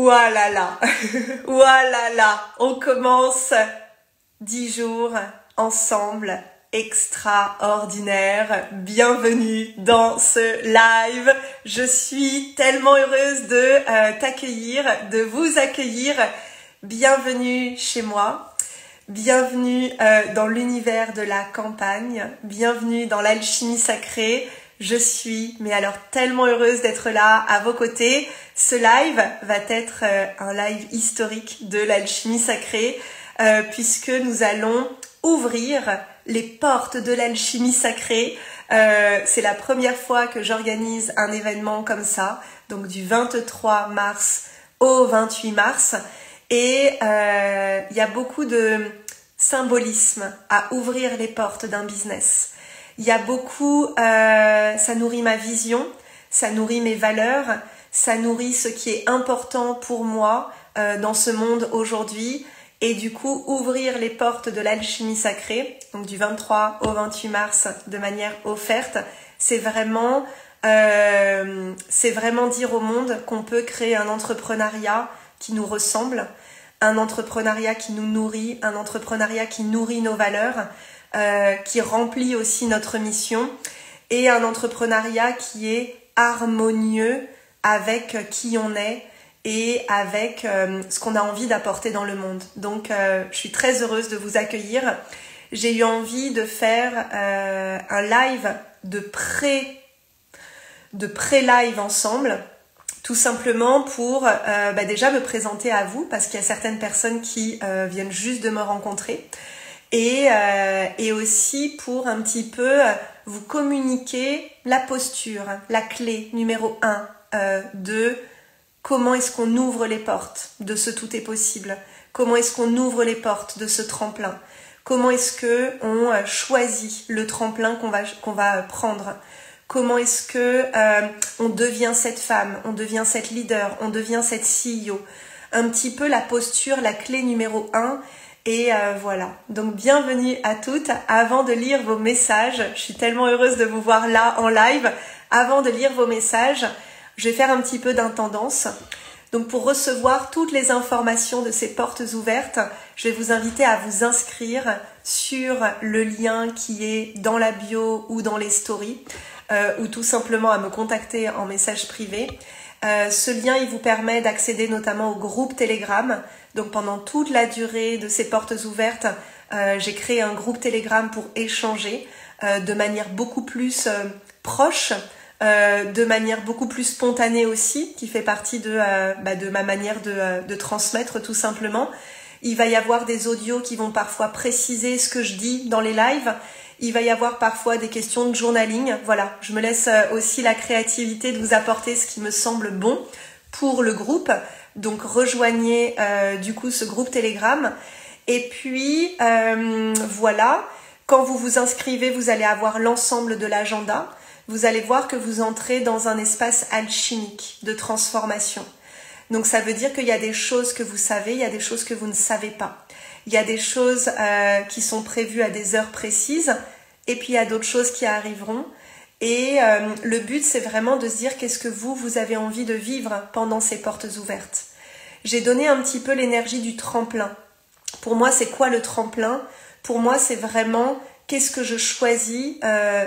Oualala, oualala, on commence 10 jours ensemble, extraordinaire. Bienvenue dans ce live. Je suis tellement heureuse de t'accueillir, de vous accueillir. Bienvenue chez moi. Bienvenue dans l'univers de la campagne. Bienvenue dans l'alchimie sacrée. Je suis, mais alors tellement heureuse d'être là à vos côtés. Ce live va être un live historique de l'alchimie sacrée puisque nous allons ouvrir les portes de l'alchimie sacrée. C'est la première fois que j'organise un événement comme ça, donc du 23 mars au 28 mars. Et il y a beaucoup de symbolisme à ouvrir les portes d'un business. Il y a beaucoup, ça nourrit ma vision, ça nourrit mes valeurs, ça nourrit ce qui est important pour moi dans ce monde aujourd'hui. Et du coup, ouvrir les portes de l'alchimie sacrée, donc du 23 au 28 mars de manière offerte, c'est vraiment dire au monde qu'on peut créer un entrepreneuriat qui nous ressemble, un entrepreneuriat qui nous nourrit, un entrepreneuriat qui nourrit nos valeurs, qui remplit aussi notre mission, et un entrepreneuriat qui est harmonieux avec qui on est et avec ce qu'on a envie d'apporter dans le monde. Donc je suis très heureuse de vous accueillir. J'ai eu envie de faire un live de pré-live ensemble, tout simplement pour déjà me présenter à vous, parce qu'il y a certaines personnes qui viennent juste de me rencontrer. Et aussi pour un petit peu vous communiquer la posture, la clé numéro 1 de comment est-ce qu'on ouvre les portes de ce tout est possible, comment est-ce qu'on ouvre les portes de ce tremplin, comment est-ce qu'on choisit le tremplin qu'on va prendre, comment est-ce que on devient cette femme, on devient cette leader, on devient cette CEO, un petit peu la posture, la clé numéro 1. Et voilà, donc bienvenue à toutes. Avant de lire vos messages, je suis tellement heureuse de vous voir là en live. Avant de lire vos messages, je vais faire un petit peu d'intendance. Donc pour recevoir toutes les informations de ces portes ouvertes, je vais vous inviter à vous inscrire sur le lien qui est dans la bio ou dans les stories, ou tout simplement à me contacter en message privé. Ce lien, il vous permet d'accéder notamment au groupe Telegram. Donc pendant toute la durée de ces portes ouvertes, j'ai créé un groupe Telegram pour échanger de manière beaucoup plus proche, de manière beaucoup plus spontanée aussi, qui fait partie de ma manière de transmettre tout simplement. Il va y avoir des audios qui vont parfois préciser ce que je dis dans les lives. Il va y avoir parfois des questions de journaling. Voilà, je me laisse aussi la créativité de vous apporter ce qui me semble bon pour le groupe. Donc rejoignez du coup ce groupe Telegram. Et puis voilà, quand vous vous inscrivez, vous allez avoir l'ensemble de l'agenda. Vous allez voir que vous entrez dans un espace alchimique de transformation. Donc ça veut dire qu'il y a des choses que vous savez, il y a des choses que vous ne savez pas. Il y a des choses qui sont prévues à des heures précises, et puis il y a d'autres choses qui arriveront. Et le but, c'est vraiment de se dire qu'est-ce que vous avez envie de vivre pendant ces portes ouvertes. J'ai donné un petit peu l'énergie du tremplin. Pour moi, c'est quoi le tremplin? Pour moi, c'est vraiment qu'est-ce que je choisis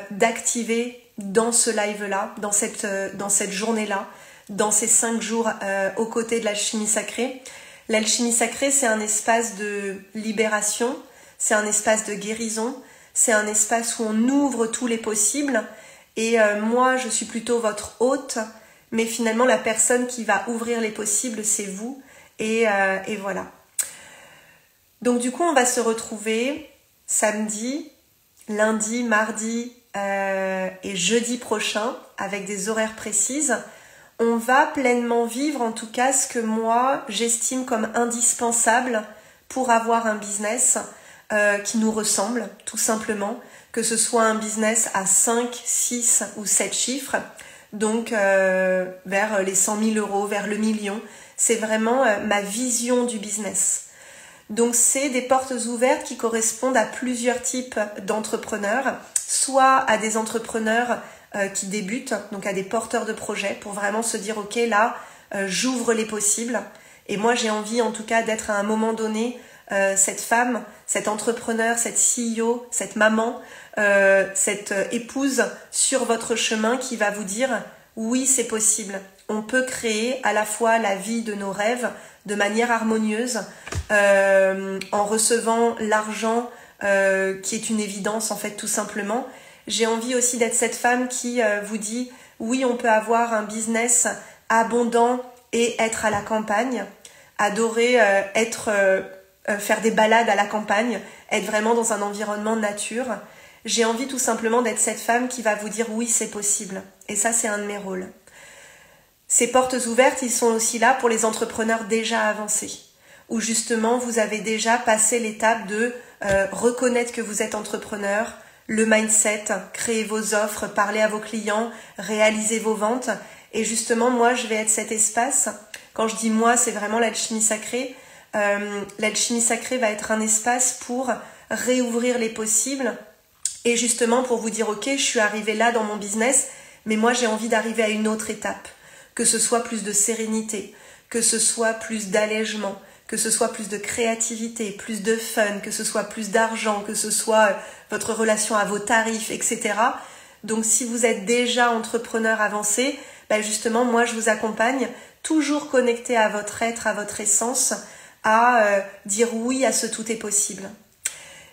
d'activer dans ce live-là, dans cette journée-là, dans ces 5 jours aux côtés de l'alchimie sacrée. L'alchimie sacrée, c'est un espace de libération, c'est un espace de guérison, c'est un espace où on ouvre tous les possibles. Et moi, je suis plutôt votre hôte, mais finalement, la personne qui va ouvrir les possibles, c'est vous. Et voilà. Donc du coup, on va se retrouver samedi, lundi, mardi et jeudi prochain avec des horaires précises. On va pleinement vivre en tout cas ce que moi j'estime comme indispensable pour avoir un business qui nous ressemble tout simplement, que ce soit un business à 5, 6 ou 7 chiffres, donc vers les 100 000 euros, vers le million. C'est vraiment ma vision du business. Donc c'est des portes ouvertes qui correspondent à plusieurs types d'entrepreneurs, soit à des entrepreneurs qui débutent, donc à des porteurs de projets pour vraiment se dire ok là j'ouvre les possibles, Et moi, j'ai envie en tout cas d'être à un moment donné cette femme, cet entrepreneur, cette CEO, cette maman, cette épouse sur votre chemin qui va vous dire oui, c'est possible. On peut créer à la fois la vie de nos rêves de manière harmonieuse en recevant l'argent qui est une évidence en fait tout simplement. J'ai envie aussi d'être cette femme qui vous dit oui, on peut avoir un business abondant et être à la campagne, adorer faire des balades à la campagne, être vraiment dans un environnement nature. J'ai envie tout simplement d'être cette femme qui va vous dire oui, c'est possible. Et ça, c'est un de mes rôles. Ces portes ouvertes, ils sont aussi là pour les entrepreneurs déjà avancés, où justement vous avez déjà passé l'étape de reconnaître que vous êtes entrepreneur, le mindset, créer vos offres, parler à vos clients, réaliser vos ventes. Et justement, moi, je vais être cet espace. Quand je dis moi, c'est vraiment l'alchimie sacrée. L'alchimie sacrée va être un espace pour réouvrir les possibles et justement pour vous dire ok, je suis arrivée là dans mon business, mais moi j'ai envie d'arriver à une autre étape, que ce soit plus de sérénité, que ce soit plus d'allègement, que ce soit plus de créativité, plus de fun, que ce soit plus d'argent, que ce soit votre relation à vos tarifs, etc. Donc si vous êtes déjà entrepreneur avancé, justement moi je vous accompagne, toujours connecté à votre être, à votre essence, à dire oui à ce tout est possible.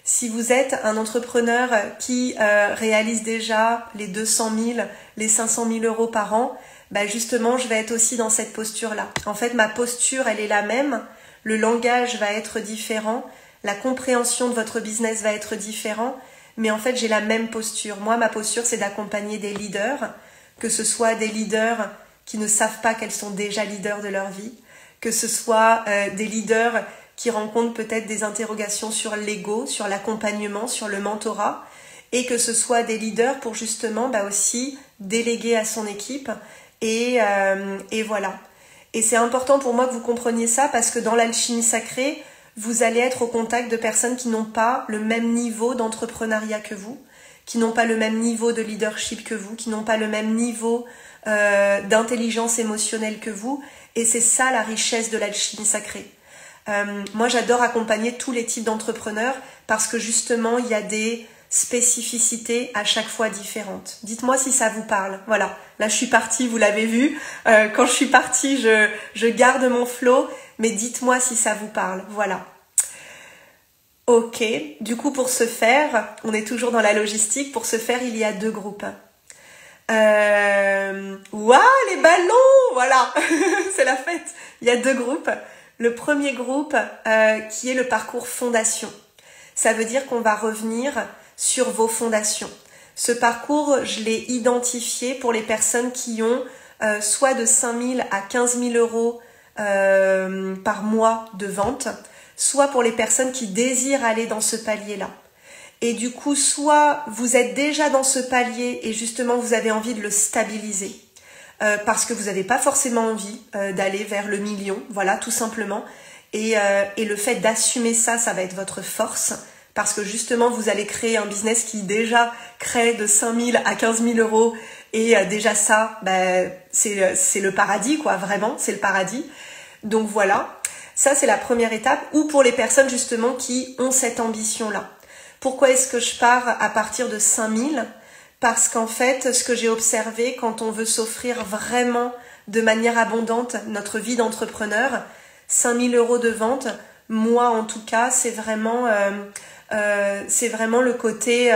Si vous êtes un entrepreneur qui réalise déjà les 200 000, les 500 000 euros par an, justement, je vais être aussi dans cette posture-là. En fait, ma posture, elle est la même. Le langage va être différent. La compréhension de votre business va être différent. Mais en fait, j'ai la même posture. Moi, ma posture, c'est d'accompagner des leaders, que ce soit des leaders qui ne savent pas qu'elles sont déjà leaders de leur vie, que ce soit des leaders qui rencontrent peut-être des interrogations sur l'ego, sur l'accompagnement, sur le mentorat, et que ce soit des leaders pour justement aussi déléguer à son équipe, et voilà. Et c'est important pour moi que vous compreniez ça, parce que dans l'alchimie sacrée, vous allez être au contact de personnes qui n'ont pas le même niveau d'entrepreneuriat que vous, qui n'ont pas le même niveau de leadership que vous, qui n'ont pas le même niveau d'intelligence émotionnelle que vous, et c'est ça la richesse de l'alchimie sacrée. Moi j'adore accompagner tous les types d'entrepreneurs parce que justement il y a des spécificités à chaque fois différentes. Dites-moi si ça vous parle. Voilà, là je suis partie, vous l'avez vu, quand je suis partie je garde mon flow, mais dites-moi si ça vous parle. Voilà. Ok, du coup pour ce faire, on est toujours dans la logistique, pour ce faire il y a 2 groupes. Waouh, les ballons, voilà, c'est la fête. Il y a 2 groupes. Le premier groupe qui est le parcours fondation. Ça veut dire qu'on va revenir sur vos fondations. Ce parcours, je l'ai identifié pour les personnes qui ont soit de 5 000 à 15 000 euros par mois de vente, soit pour les personnes qui désirent aller dans ce palier-là. Et du coup, soit vous êtes déjà dans ce palier et justement vous avez envie de le stabiliser parce que vous n'avez pas forcément envie d'aller vers le million, voilà, tout simplement. Et le fait d'assumer ça, ça va être votre force parce que justement vous allez créer un business qui déjà crée de 5 000 à 15 000 euros et déjà ça, c'est le paradis, quoi, vraiment, c'est le paradis. Donc voilà, ça c'est la première étape, ou pour les personnes justement qui ont cette ambition-là. Pourquoi est-ce que je pars à partir de 5 000 ? Parce qu'en fait, ce que j'ai observé quand on veut s'offrir vraiment de manière abondante notre vie d'entrepreneur, 5 000 euros de vente, moi en tout cas, c'est vraiment le côté...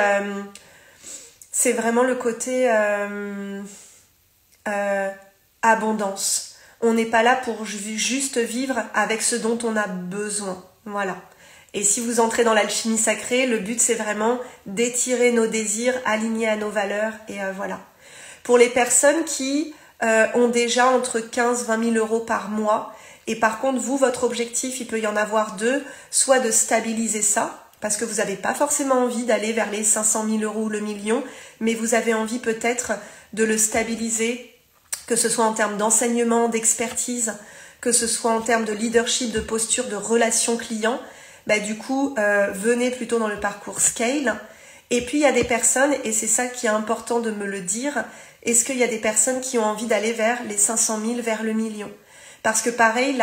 abondance. On n'est pas là pour juste vivre avec ce dont on a besoin. Voilà. Et si vous entrez dans l'alchimie sacrée, le but c'est vraiment d'étirer nos désirs alignés à nos valeurs et voilà. Pour les personnes qui ont déjà entre 15 et 20 000 euros par mois, et par contre vous, votre objectif, il peut y en avoir 2, soit de stabiliser ça, parce que vous n'avez pas forcément envie d'aller vers les 500 000 euros ou le million, mais vous avez envie peut-être de le stabiliser, que ce soit en termes d'enseignement, d'expertise, que ce soit en termes de leadership, de posture, de relation client. Du coup, venez plutôt dans le parcours Scale. Et puis, il y a des personnes, et c'est ça qui est important de me le dire, est-ce qu'il y a des personnes qui ont envie d'aller vers les 500 000, vers le million ? Parce que pareil,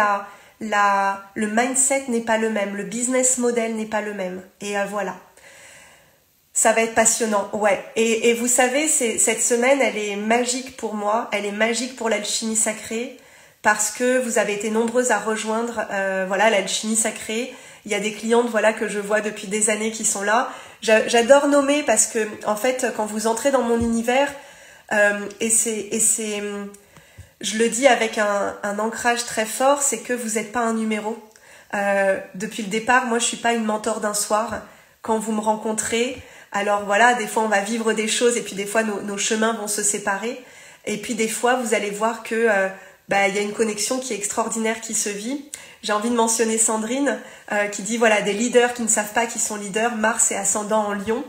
le mindset n'est pas le même, le business model n'est pas le même. Et voilà. Ça va être passionnant, ouais. Et vous savez, cette semaine, elle est magique pour moi, elle est magique pour l'alchimie sacrée, parce que vous avez été nombreuses à rejoindre l'alchimie sacrée. Il y a des clientes que je vois depuis des années qui sont là. J'adore nommer parce que en fait, quand vous entrez dans mon univers, je le dis avec un ancrage très fort, c'est que vous n'êtes pas un numéro. Depuis le départ, moi je suis pas une mentor d'un soir. Quand vous me rencontrez, alors voilà, des fois on va vivre des choses et puis des fois nos chemins vont se séparer. Et puis des fois vous allez voir que y a une connexion qui est extraordinaire qui se vit. J'ai envie de mentionner Sandrine qui dit des leaders qui ne savent pas qu'ils sont leaders. Mars et ascendant en Lion.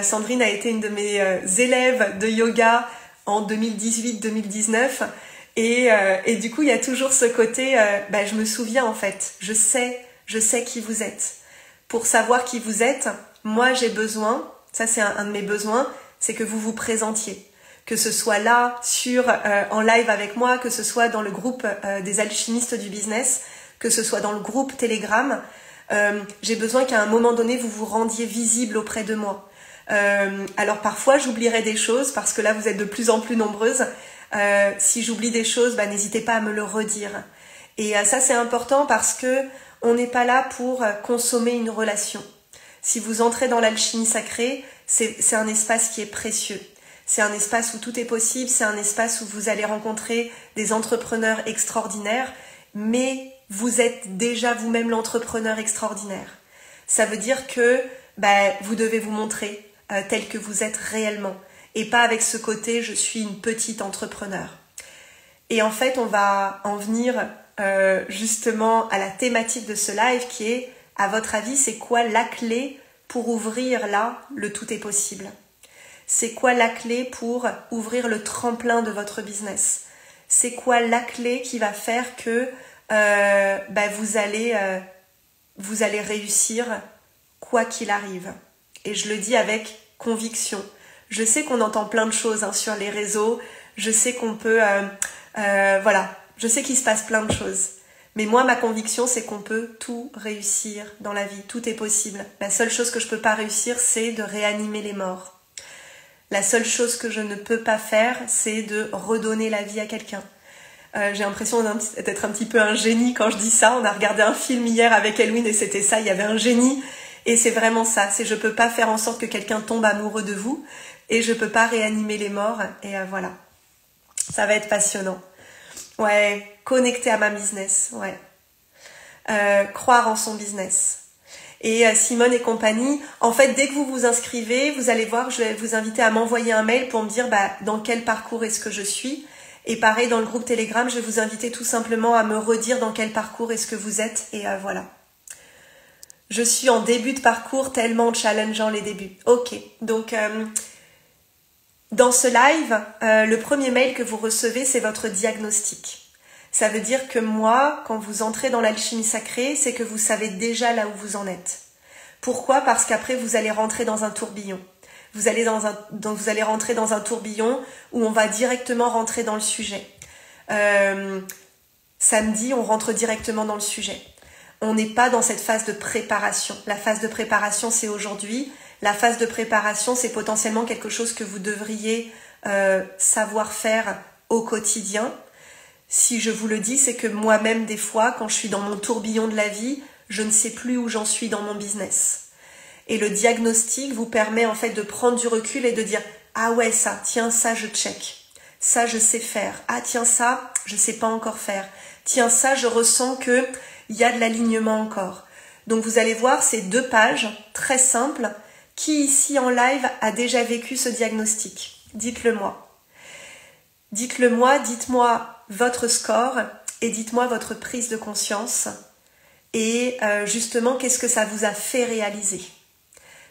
Sandrine a été une de mes élèves de yoga en 2018-2019 et du coup il y a toujours ce côté je me souviens en fait, je sais qui vous êtes. Pour savoir qui vous êtes, moi j'ai besoin, ça c'est un de mes besoins, c'est que vous vous présentiez. Que ce soit là, en live avec moi, que ce soit dans le groupe des alchimistes du business, que ce soit dans le groupe Telegram, j'ai besoin qu'à un moment donné, vous vous rendiez visible auprès de moi. Alors parfois, j'oublierai des choses parce que là, vous êtes de plus en plus nombreuses. Si j'oublie des choses, n'hésitez pas à me le redire. Et ça, c'est important parce que on n'est pas là pour consommer une relation. Si vous entrez dans l'alchimie sacrée, c'est un espace qui est précieux. C'est un espace où tout est possible, c'est un espace où vous allez rencontrer des entrepreneurs extraordinaires, mais vous êtes déjà vous-même l'entrepreneur extraordinaire. Ça veut dire que vous devez vous montrer tel que vous êtes réellement, et pas avec ce côté « je suis une petite entrepreneur ». Et en fait, on va en venir justement à la thématique de ce live qui est, à votre avis, c'est quoi la clé pour ouvrir là le tout est possible ? C'est quoi la clé pour ouvrir le tremplin de votre business? C'est quoi la clé qui va faire que vous allez réussir quoi qu'il arrive? Et je le dis avec conviction. Je sais qu'on entend plein de choses sur les réseaux. Je sais qu'on peut... je sais qu'il se passe plein de choses. Mais moi, ma conviction, c'est qu'on peut tout réussir dans la vie. Tout est possible. La seule chose que je peux pas réussir, c'est de réanimer les morts. La seule chose que je ne peux pas faire, c'est de redonner la vie à quelqu'un. J'ai l'impression d'être un petit peu un génie quand je dis ça. On a regardé un film hier avec Elwin et c'était ça, il y avait un génie. Et c'est vraiment ça, c'est je peux pas faire en sorte que quelqu'un tombe amoureux de vous et je peux pas réanimer les morts. Et voilà, ça va être passionnant. Ouais, connecter à ma business, ouais. Croire en son business. Et Simone et compagnie, en fait, dès que vous vous inscrivez, vous allez voir, je vais vous inviter à m'envoyer un mail pour me dire dans quel parcours est-ce que je suis. Et pareil, dans le groupe Telegram, je vais vous inviter tout simplement à me redire dans quel parcours est-ce que vous êtes. Et voilà. Je suis en début de parcours, tellement challengeant les débuts. Ok, donc dans ce live, le premier mail que vous recevez, c'est votre diagnostic. Ça veut dire que moi, quand vous entrez dans l'alchimie sacrée, c'est que vous savez déjà là où vous en êtes. Pourquoi ? Parce qu'après, vous allez rentrer dans un tourbillon. Vous allez rentrer dans un tourbillon où on va directement rentrer dans le sujet. Samedi, on rentre directement dans le sujet. On n'est pas dans cette phase de préparation. La phase de préparation, c'est aujourd'hui. La phase de préparation, c'est potentiellement quelque chose que vous devriez savoir faire au quotidien. Si je vous le dis, c'est que moi-même, des fois, quand je suis dans mon tourbillon de la vie, je ne sais plus où j'en suis dans mon business. Et le diagnostic vous permet en fait de prendre du recul et de dire « Ah ouais, ça, tiens, ça, je check. Ça, je sais faire. Ah tiens, ça, je sais pas encore faire. Tiens, ça, je ressens que il y a de l'alignement encore. » Donc vous allez voir ces 2 pages très simples. Qui ici en live a déjà vécu ce diagnostic? Dites-le moi. Dites-le moi, dites-moi votre score et dites-moi votre prise de conscience et justement qu'est-ce que ça vous a fait réaliser.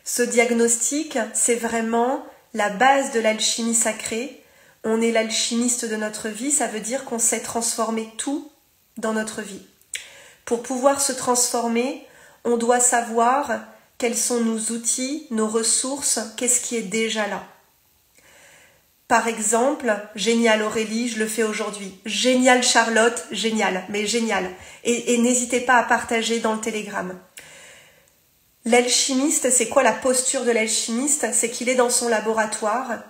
Ce diagnostic, c'est vraiment la base de l'alchimie sacrée. On est l'alchimiste de notre vie, ça veut dire qu'on sait transformer tout dans notre vie. Pour pouvoir se transformer, on doit savoir quels sont nos outils, nos ressources, qu'est-ce qui est déjà là. Par exemple, génial Aurélie, je le fais aujourd'hui. Génial Charlotte, génial, mais génial. Et n'hésitez pas à partager dans le Telegram. L'alchimiste, c'est quoi la posture de l'alchimiste? C'est qu'il est dans son laboratoire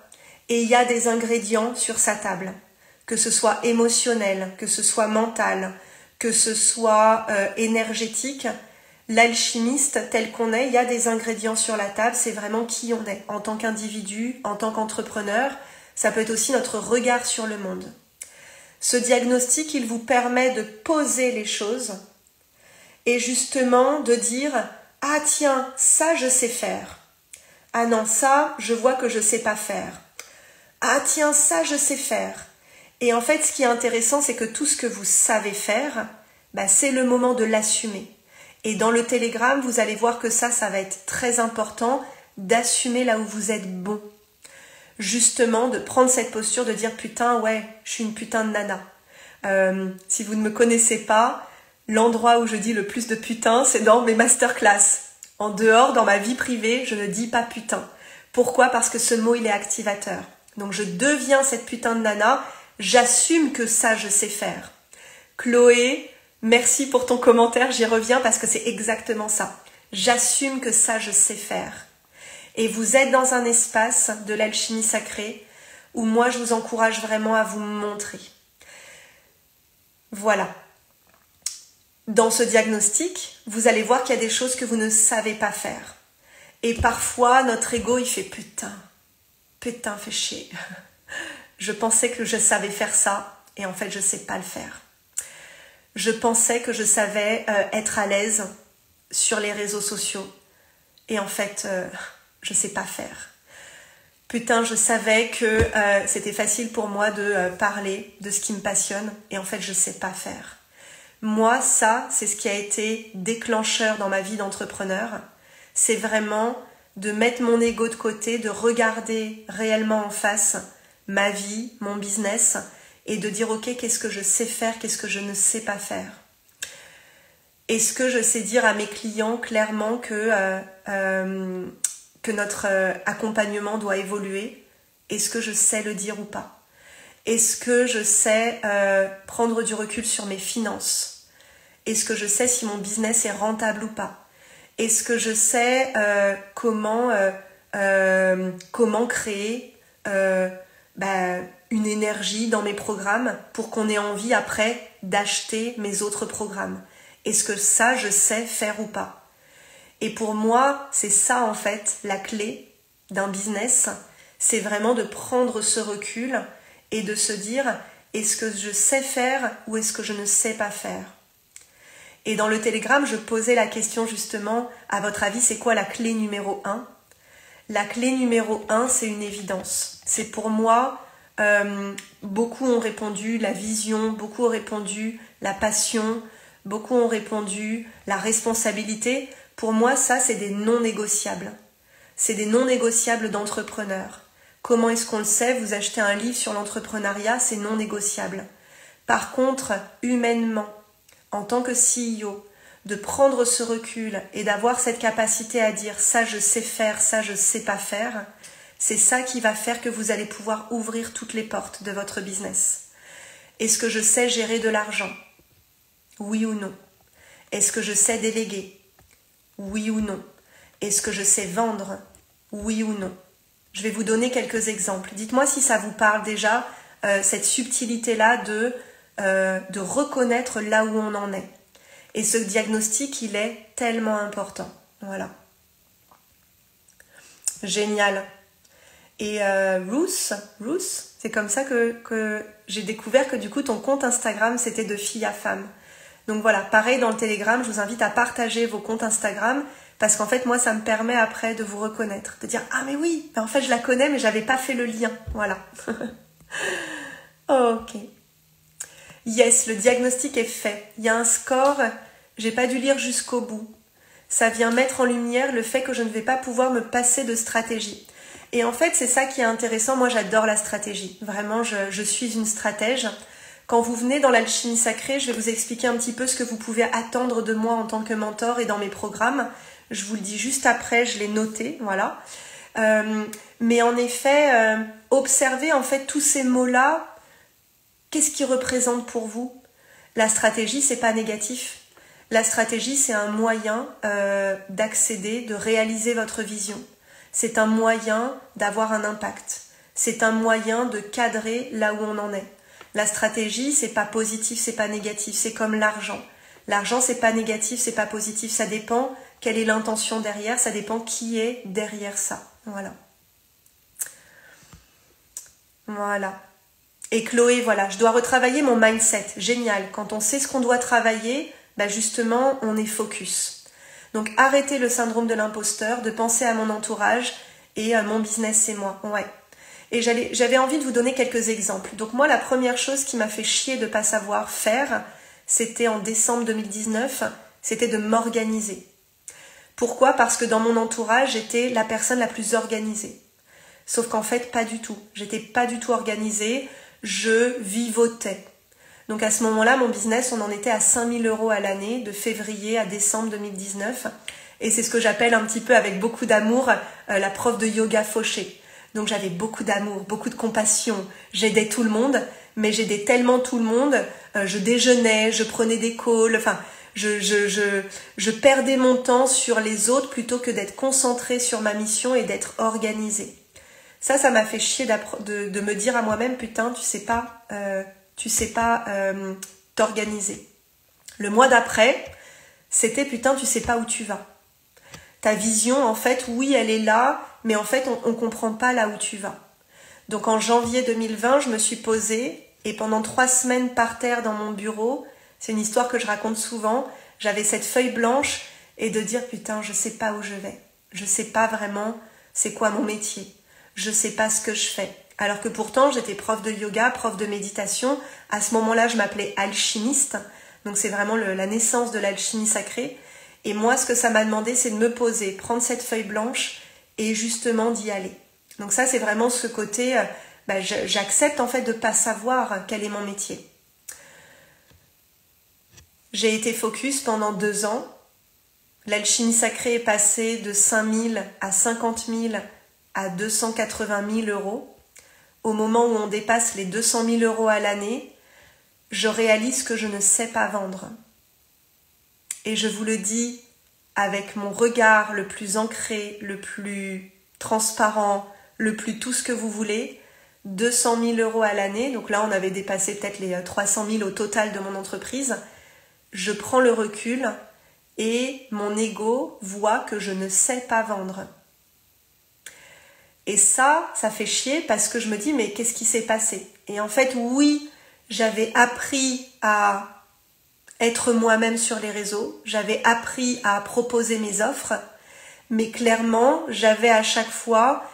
et il y a des ingrédients sur sa table. Que ce soit émotionnel, que ce soit mental, que ce soit énergétique. L'alchimiste, tel qu'on est, il y a des ingrédients sur la table, c'est vraiment qui on est en tant qu'individu, en tant qu'entrepreneur. Ça peut être aussi notre regard sur le monde. Ce diagnostic, il vous permet de poser les choses et justement de dire « Ah tiens, ça je sais faire. Ah non, ça, je vois que je sais pas faire. Ah tiens, ça je sais faire. » Et en fait, ce qui est intéressant, c'est que tout ce que vous savez faire, c'est le moment de l'assumer. Et dans le Telegram, vous allez voir que ça va être très important d'assumer là où vous êtes bon. Justement, de prendre cette posture de dire « Putain, ouais, je suis une putain de nana. » Si vous ne me connaissez pas, l'endroit où je dis le plus de putain, c'est dans mes masterclass. En dehors, dans ma vie privée, je ne dis pas putain. Pourquoi? Parce que ce mot, il est activateur. Donc je deviens cette putain de nana, j'assume que ça, je sais faire. Chloé, merci pour ton commentaire, j'y reviens parce que c'est exactement ça. J'assume que ça, je sais faire. Et vous êtes dans un espace de l'alchimie sacrée où moi, je vous encourage vraiment à vous montrer. Voilà. Dans ce diagnostic, vous allez voir qu'il y a des choses que vous ne savez pas faire. Et parfois, notre ego, il fait putain, fais chier. Je pensais que je savais faire ça et en fait, je ne sais pas le faire. Je pensais que je savais être à l'aise sur les réseaux sociaux et en fait, je ne sais pas faire. Putain, je savais que c'était facile pour moi de parler de ce qui me passionne et en fait, je ne sais pas faire. Moi, ça, c'est ce qui a été déclencheur dans ma vie d'entrepreneur. C'est vraiment de mettre mon ego de côté, de regarder réellement en face ma vie, mon business et de dire ok, qu'est-ce que je sais faire, qu'est-ce que je ne sais pas faire. Est-ce que je sais dire à mes clients clairement que notre accompagnement doit évoluer? Est-ce que je sais le dire ou pas? Est-ce que je sais prendre du recul sur mes finances? Est-ce que je sais si mon business est rentable ou pas? Est-ce que je sais comment créer une énergie dans mes programmes pour qu'on ait envie après d'acheter mes autres programmes? Est-ce que ça, je sais faire ou pas? Et pour moi, c'est ça en fait, la clé d'un business, c'est vraiment de prendre ce recul et de se dire, est-ce que je sais faire ou est-ce que je ne sais pas faire? Et dans le Telegram, je posais la question justement, à votre avis, c'est quoi la clé numéro 1? La clé numéro 1, c'est une évidence. C'est pour moi, beaucoup ont répondu la vision, beaucoup ont répondu la passion, beaucoup ont répondu la responsabilité. Pour moi, ça, c'est des non négociables. C'est des non négociables d'entrepreneurs. Comment est-ce qu'on le sait? Vous achetez un livre sur l'entrepreneuriat, c'est non négociable. Par contre, humainement, en tant que CEO, de prendre ce recul et d'avoir cette capacité à dire ça je sais faire, ça je sais pas faire, c'est ça qui va faire que vous allez pouvoir ouvrir toutes les portes de votre business. Est-ce que je sais gérer de l'argent? Oui ou non? Est-ce que je sais déléguer? Oui ou non? Est-ce que je sais vendre? Oui ou non? Je vais vous donner quelques exemples. Dites-moi si ça vous parle déjà, cette subtilité-là de reconnaître là où on en est. Et ce diagnostic, il est tellement important. Voilà. Génial. Et Ruth, c'est comme ça que j'ai découvert que du coup, ton compte Instagram, c'était de fille à femme. Donc voilà, pareil dans le Telegram, je vous invite à partager vos comptes Instagram parce qu'en fait, moi, ça me permet après de vous reconnaître, de dire « Ah mais oui, en fait, je la connais, mais j'avais pas fait le lien. » Voilà. Ok. Yes, le diagnostic est fait. Il y a un score, j'ai pas dû lire jusqu'au bout. Ça vient mettre en lumière le fait que je ne vais pas pouvoir me passer de stratégie. Et en fait, c'est ça qui est intéressant. Moi, j'adore la stratégie. Vraiment, je suis une stratège. Quand vous venez dans l'alchimie sacrée, je vais vous expliquer un petit peu ce que vous pouvez attendre de moi en tant que mentor et dans mes programmes. Je vous le dis juste après, je l'ai noté, voilà. Mais en effet, observez en fait tous ces mots-là. Qu'est-ce qu'ils représentent pour vous? La stratégie, c'est pas négatif. La stratégie, c'est un moyen d'accéder, de réaliser votre vision. C'est un moyen d'avoir un impact. C'est un moyen de cadrer là où on en est. La stratégie, c'est pas positif, c'est pas négatif. C'est comme l'argent. L'argent, c'est pas négatif, c'est pas positif. Ça dépend quelle est l'intention derrière. Ça dépend qui est derrière ça. Voilà. Voilà. Et Chloé, voilà, je dois retravailler mon mindset. Génial. Quand on sait ce qu'on doit travailler, bah justement, on est focus. Donc, arrêtez le syndrome de l'imposteur, de penser à mon entourage et à mon business, c'est moi. Ouais. Et j'avais envie de vous donner quelques exemples. Donc, moi, la première chose qui m'a fait chier de ne pas savoir faire, c'était en décembre 2019, c'était de m'organiser. Pourquoi? Parce que dans mon entourage, j'étais la personne la plus organisée. Sauf qu'en fait, pas du tout. J'étais pas du tout organisée. Je vivotais. Donc à ce moment-là, mon business, on en était à 5 000 € à l'année, de février à décembre 2019. Et c'est ce que j'appelle un petit peu avec beaucoup d'amour la prof de yoga fauchée. Donc j'avais beaucoup d'amour, beaucoup de compassion. J'aidais tout le monde, mais j'aidais tellement tout le monde. Je déjeunais, je prenais des calls, enfin, je perdais mon temps sur les autres plutôt que d'être concentrée sur ma mission et d'être organisée. Ça m'a fait chier de me dire à moi-même, putain, tu sais pas t'organiser. Le mois d'après, c'était putain, tu sais pas où tu vas. Ta vision, en fait, oui, elle est là, mais en fait, on comprend pas là où tu vas. Donc en janvier 2020, je me suis posée et pendant 3 semaines par terre dans mon bureau, c'est une histoire que je raconte souvent, j'avais cette feuille blanche et de dire putain, je sais pas où je vais. Je sais pas vraiment c'est quoi mon métier. Je sais pas ce que je fais. Alors que pourtant, j'étais prof de yoga, prof de méditation. À ce moment-là, je m'appelais alchimiste. Donc c'est vraiment la naissance de l'alchimie sacrée. Et moi, ce que ça m'a demandé, c'est de me poser, prendre cette feuille blanche et justement d'y aller. Donc ça, c'est vraiment ce côté, j'accepte en fait de pas savoir quel est mon métier. J'ai été focus pendant 2 ans. L'alchimie sacrée est passée de 5 000 à 50 000 à 280 000 €. Au moment où on dépasse les 200 000 € à l'année, je réalise que je ne sais pas vendre. Et je vous le dis avec mon regard le plus ancré, le plus transparent, le plus tout ce que vous voulez, 200 000 € à l'année, donc là on avait dépassé peut-être les 300 000 au total de mon entreprise, je prends le recul et mon ego voit que je ne sais pas vendre. Et ça fait chier parce que je me dis mais qu'est-ce qui s'est passé? Et en fait oui, j'avais appris à être moi-même sur les réseaux, j'avais appris à proposer mes offres, mais clairement j'avais à chaque fois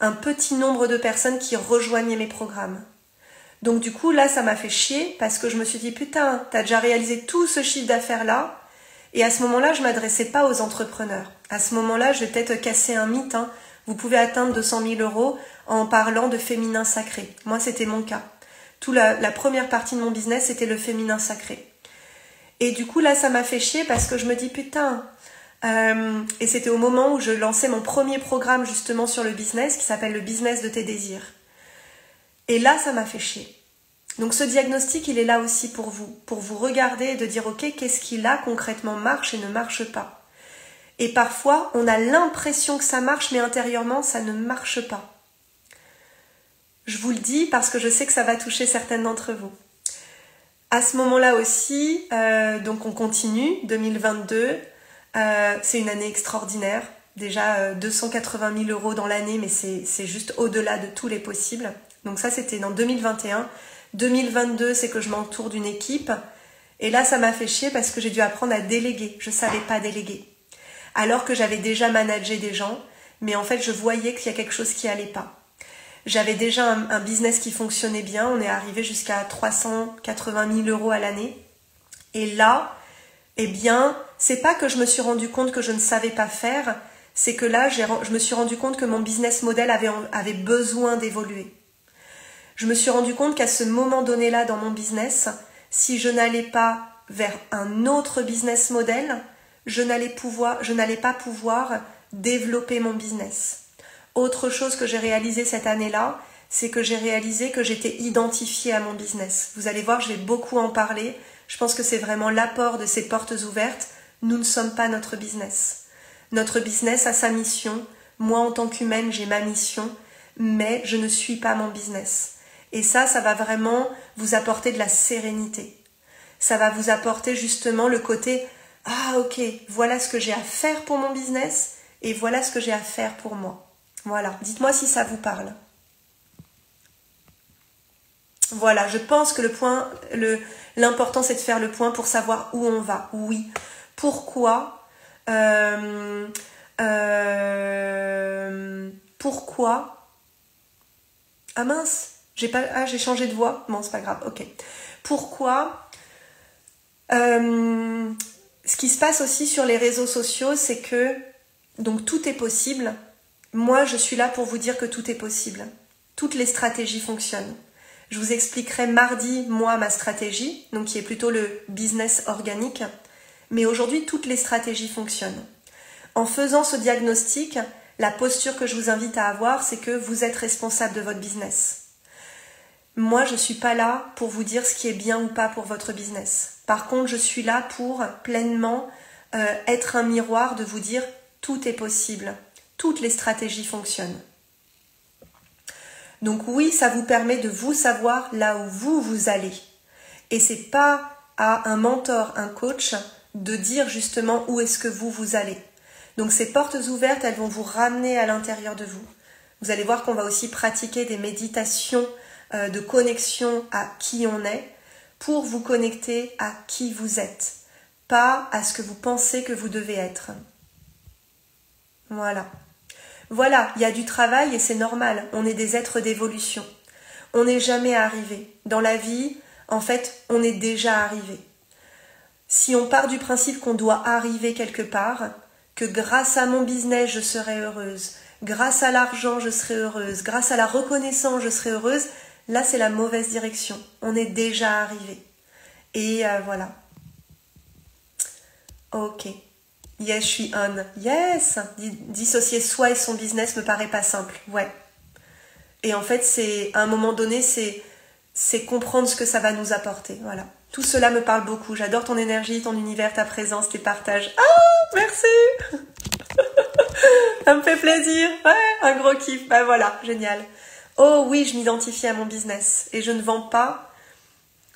un petit nombre de personnes qui rejoignaient mes programmes. Donc du coup là ça m'a fait chier parce que je me suis dit putain, t'as déjà réalisé tout ce chiffre d'affaires là, et à ce moment-là je m'adressais pas aux entrepreneurs. À ce moment-là je vais peut-être casser un mythe, hein. Vous pouvez atteindre 200 000 € en parlant de féminin sacré. Moi, c'était mon cas. La première partie de mon business, c'était le féminin sacré. Et du coup, là, ça m'a fait chier parce que je me dis, putain... et c'était au moment où je lançais mon premier programme justement sur le business qui s'appelle le business de tes désirs. Et là, ça m'a fait chier. Donc ce diagnostic, il est là aussi pour vous regarder et de dire, ok, qu'est-ce qui là concrètement marche et ne marche pas? Et parfois, on a l'impression que ça marche, mais intérieurement, ça ne marche pas. Je vous le dis parce que je sais que ça va toucher certaines d'entre vous. À ce moment-là aussi, donc on continue, 2022, c'est une année extraordinaire. Déjà 280 000 € dans l'année, mais c'est juste au-delà de tous les possibles. Donc ça, c'était dans 2021. 2022, c'est que je m'entoure d'une équipe. Et là, ça m'a fait chier parce que j'ai dû apprendre à déléguer. Je ne savais pas déléguer. Alors que j'avais déjà managé des gens, mais en fait, je voyais qu'il y a quelque chose qui allait pas. J'avais déjà un business qui fonctionnait bien, on est arrivé jusqu'à 380 000 € à l'année. Et là, eh bien, c'est pas que je me suis rendu compte que je ne savais pas faire, c'est que là, je me suis rendu compte que mon business model avait besoin d'évoluer. Je me suis rendu compte qu'à ce moment donné-là dans mon business, si je n'allais pas vers un autre business model, je n'allais pas pouvoir développer mon business. Autre chose que j'ai réalisé cette année-là, c'est que j'ai réalisé que j'étais identifiée à mon business. Vous allez voir, je vais beaucoup en parler. Je pense que c'est vraiment l'apport de ces portes ouvertes. Nous ne sommes pas notre business. Notre business a sa mission. Moi, en tant qu'humaine, j'ai ma mission, mais je ne suis pas mon business. Et ça va vraiment vous apporter de la sérénité. Ça va vous apporter justement le côté « Ah, ok, voilà ce que j'ai à faire pour mon business et voilà ce que j'ai à faire pour moi. » Voilà, dites-moi si ça vous parle. Voilà, je pense que l'important c'est de faire le point pour savoir où on va. Oui. Pourquoi pourquoi Ah mince, j'ai changé de voix. Bon, c'est pas grave, ok. Pourquoi ce qui se passe aussi sur les réseaux sociaux, c'est que donc tout est possible. Moi, je suis là pour vous dire que tout est possible. Toutes les stratégies fonctionnent. Je vous expliquerai mardi, moi, ma stratégie, donc qui est plutôt le business organique. Mais aujourd'hui, toutes les stratégies fonctionnent. En faisant ce diagnostic, la posture que je vous invite à avoir, c'est que vous êtes responsable de votre business. Moi, je ne suis pas là pour vous dire ce qui est bien ou pas pour votre business. Par contre, je suis là pour pleinement être un miroir de vous dire tout est possible. Toutes les stratégies fonctionnent. Donc oui, ça vous permet de vous savoir là où vous allez. Et c'est pas à un mentor, un coach, de dire justement où est-ce que vous allez. Donc ces portes ouvertes, elles vont vous ramener à l'intérieur de vous. Vous allez voir qu'on va aussi pratiquer des méditations de connexion à qui on est pour vous connecter à qui vous êtes, pas à ce que vous pensez que vous devez être. Voilà. Voilà, il y a du travail et c'est normal, on est des êtres d'évolution. On n'est jamais arrivé. Dans la vie, en fait, on est déjà arrivé. Si on part du principe qu'on doit arriver quelque part, que grâce à mon business, je serai heureuse, grâce à l'argent, je serai heureuse, grâce à la reconnaissance, je serai heureuse, là, c'est la mauvaise direction. On est déjà arrivé. Et voilà. Ok. Yes, je suis on. Yes! Dissocier soi et son business me paraît pas simple. Ouais. Et en fait, à un moment donné, c'est comprendre ce que ça va nous apporter. Voilà. Tout cela me parle beaucoup. J'adore ton énergie, ton univers, ta présence, tes partages. Ah! Merci! Ça me fait plaisir. Ouais, un gros kiff. Bah voilà, génial. Oh oui, je m'identifie à mon business. Et je ne vends pas.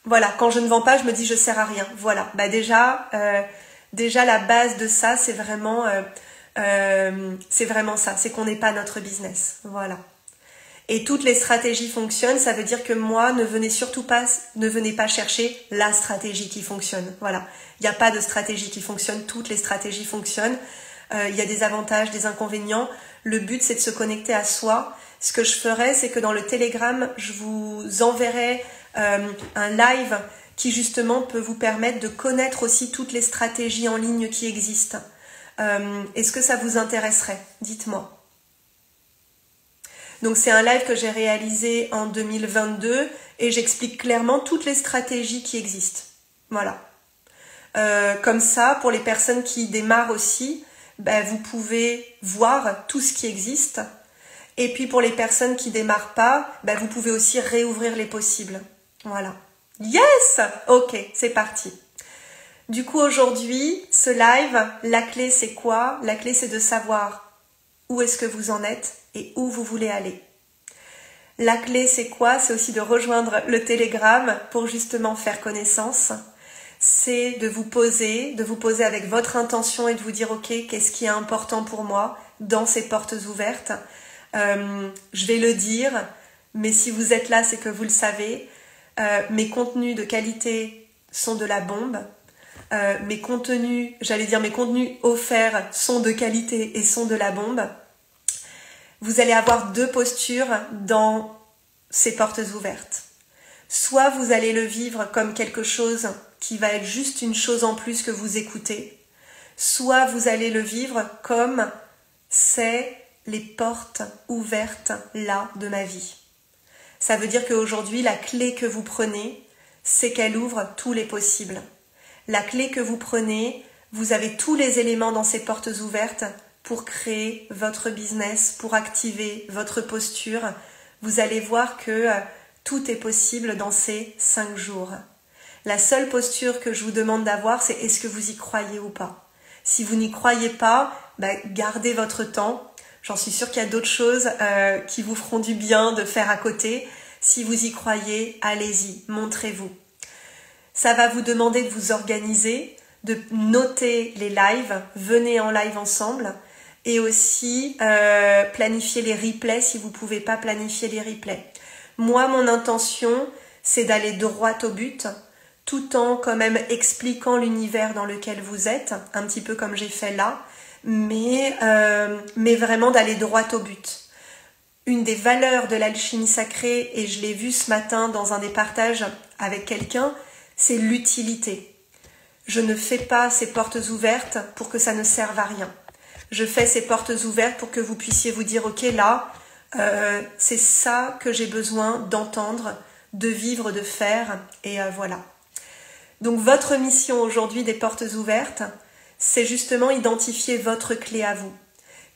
Voilà, quand je ne vends pas, je me dis je sers à rien. Voilà. Bah déjà, la base de ça, c'est vraiment ça. C'est qu'on n'est pas notre business. Voilà. Et toutes les stratégies fonctionnent. Ça veut dire que moi, ne venez pas chercher la stratégie qui fonctionne. Voilà. Il n'y a pas de stratégie qui fonctionne. Toutes les stratégies fonctionnent. Il y a des avantages, des inconvénients. Le but, c'est de se connecter à soi. Ce que je ferai, c'est que dans le Telegram, je vous enverrai un live qui justement peut vous permettre de connaître aussi toutes les stratégies en ligne qui existent. Est-ce que ça vous intéresserait? Dites-moi. Donc c'est un live que j'ai réalisé en 2022 et j'explique clairement toutes les stratégies qui existent. Voilà. Comme ça, pour les personnes qui démarrent aussi, vous pouvez voir tout ce qui existe. Et puis pour les personnes qui démarrent pas, vous pouvez aussi réouvrir les possibles. Voilà. Yes! Ok, c'est parti. Du coup, aujourd'hui, ce live, la clé c'est quoi? La clé c'est de savoir où est-ce que vous en êtes et où vous voulez aller. La clé c'est quoi? C'est aussi de rejoindre le Telegram pour justement faire connaissance. C'est de vous poser avec votre intention et de vous dire ok, qu'est-ce qui est important pour moi dans ces portes ouvertes. Je vais le dire, mais si vous êtes là, c'est que vous le savez. Mes contenus de qualité sont de la bombe. Mes contenus offerts sont de qualité et sont de la bombe. Vous allez avoir deux postures dans ces portes ouvertes. Soit vous allez le vivre comme quelque chose qui va être juste une chose en plus que vous écoutez, soit vous allez le vivre comme c'est les portes ouvertes là de ma vie. Ça veut dire qu'aujourd'hui, la clé que vous prenez, c'est qu'elle ouvre tous les possibles. La clé que vous prenez, vous avez tous les éléments dans ces portes ouvertes pour créer votre business, pour activer votre posture. Vous allez voir que tout est possible dans ces 5 jours. La seule posture que je vous demande d'avoir, c'est est-ce que vous y croyez ou pas? Si vous n'y croyez pas, gardez votre temps. J'en suis sûre qu'il y a d'autres choses qui vous feront du bien de faire à côté. Si vous y croyez, allez-y, montrez-vous. Ça va vous demander de vous organiser, de noter les lives, venez en live ensemble et aussi planifier les replays si vous ne pouvez pas planifier les replays. Moi, mon intention, c'est d'aller droit au but, tout en quand même expliquant l'univers dans lequel vous êtes, un petit peu comme j'ai fait là, mais vraiment d'aller droit au but. Une des valeurs de l'alchimie sacrée, et je l'ai vu ce matin dans un des partages avec quelqu'un, c'est l'utilité. Je ne fais pas ces portes ouvertes pour que ça ne serve à rien. Je fais ces portes ouvertes pour que vous puissiez vous dire, ok, là, c'est ça que j'ai besoin d'entendre, de vivre, de faire, et voilà. Donc votre mission aujourd'hui des portes ouvertes, c'est justement identifier votre clé à vous.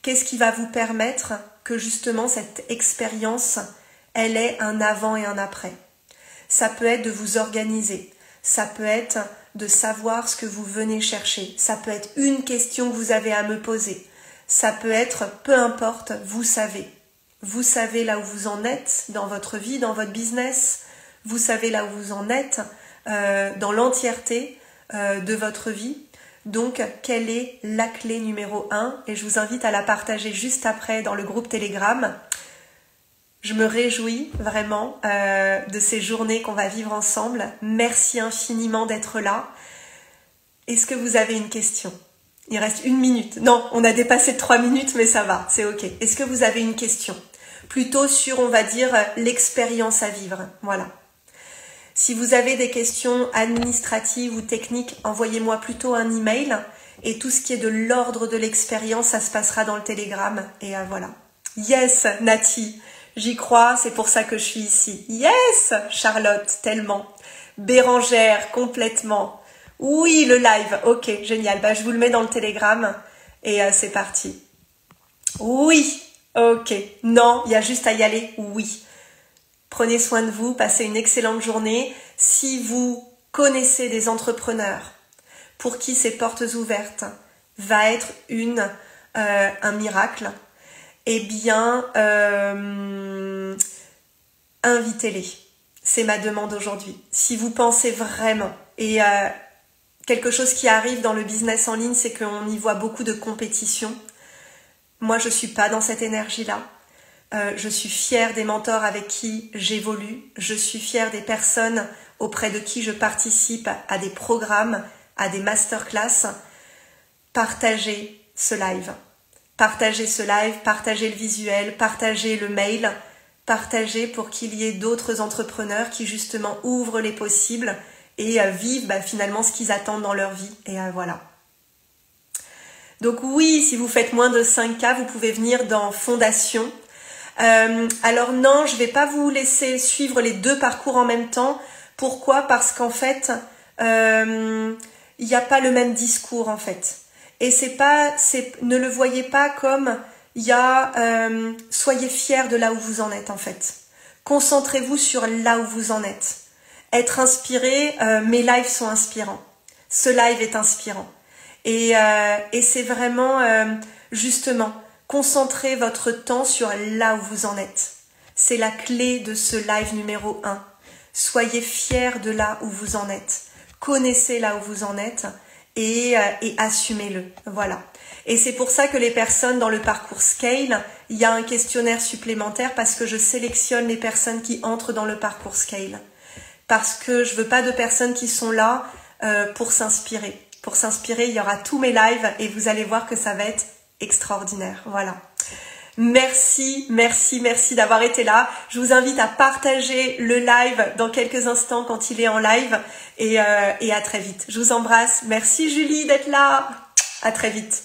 Qu'est-ce qui va vous permettre que justement cette expérience, elle ait un avant et un après? Ça peut être de vous organiser, ça peut être de savoir ce que vous venez chercher, ça peut être une question que vous avez à me poser, ça peut être, peu importe, vous savez. Vous savez là où vous en êtes dans votre vie, dans votre business, vous savez là où vous en êtes dans l'entièreté de votre vie. Donc, quelle est la clé numéro 1? Et je vous invite à la partager juste après dans le groupe Telegram. Je me réjouis vraiment de ces journées qu'on va vivre ensemble. Merci infiniment d'être là. Est-ce que vous avez une question? Il reste 1 minute. Non, on a dépassé 3 minutes, mais ça va, c'est ok. Est-ce que vous avez une question? Plutôt sur, on va dire, l'expérience à vivre. Voilà. Si vous avez des questions administratives ou techniques, envoyez-moi plutôt un email. Et tout ce qui est de l'ordre de l'expérience, ça se passera dans le Telegram. Et voilà. Yes, Nati, j'y crois, c'est pour ça que je suis ici. Yes, Charlotte, tellement. Bérangère, complètement. Oui, le live, ok, génial. Je vous le mets dans le Telegram et c'est parti. Oui, ok. Non, il y a juste à y aller, oui. Prenez soin de vous, passez une excellente journée. Si vous connaissez des entrepreneurs pour qui ces portes ouvertes va être un miracle, eh bien, invitez-les. C'est ma demande aujourd'hui. Si vous pensez vraiment, et quelque chose qui arrive dans le business en ligne, c'est qu'on y voit beaucoup de compétition. Moi, je ne suis pas dans cette énergie-là. Je suis fière des mentors avec qui j'évolue. Je suis fière des personnes auprès de qui je participe à des programmes, à des masterclass. Partagez ce live. Partagez ce live, partagez le visuel, partagez le mail. Partagez pour qu'il y ait d'autres entrepreneurs qui justement ouvrent les possibles et vivent finalement ce qu'ils attendent dans leur vie. Et voilà. Donc oui, si vous faites moins de 5K, vous pouvez venir dans Fondation. Alors non, je vais pas vous laisser suivre les 2 parcours en même temps. Pourquoi? Parce qu'en fait, il n'y a pas le même discours en fait. Et ne le voyez pas comme soyez fiers de là où vous en êtes en fait. Concentrez-vous sur là où vous en êtes. Être inspiré, mes lives sont inspirants. Ce live est inspirant. Et c'est vraiment justement concentrez votre temps sur là où vous en êtes. C'est la clé de ce live numéro 1. Soyez fiers de là où vous en êtes. Connaissez là où vous en êtes et assumez-le. Voilà. Et c'est pour ça que les personnes dans le parcours Scale, il y a un questionnaire supplémentaire parce que je sélectionne les personnes qui entrent dans le parcours Scale. Parce que je veux pas de personnes qui sont là pour s'inspirer. Pour s'inspirer, il y aura tous mes lives et vous allez voir que ça va être extraordinaire. Voilà. Merci, merci, merci d'avoir été là. Je vous invite à partager le live dans quelques instants quand il est en live et à très vite. Je vous embrasse. Merci Julie d'être là. À très vite.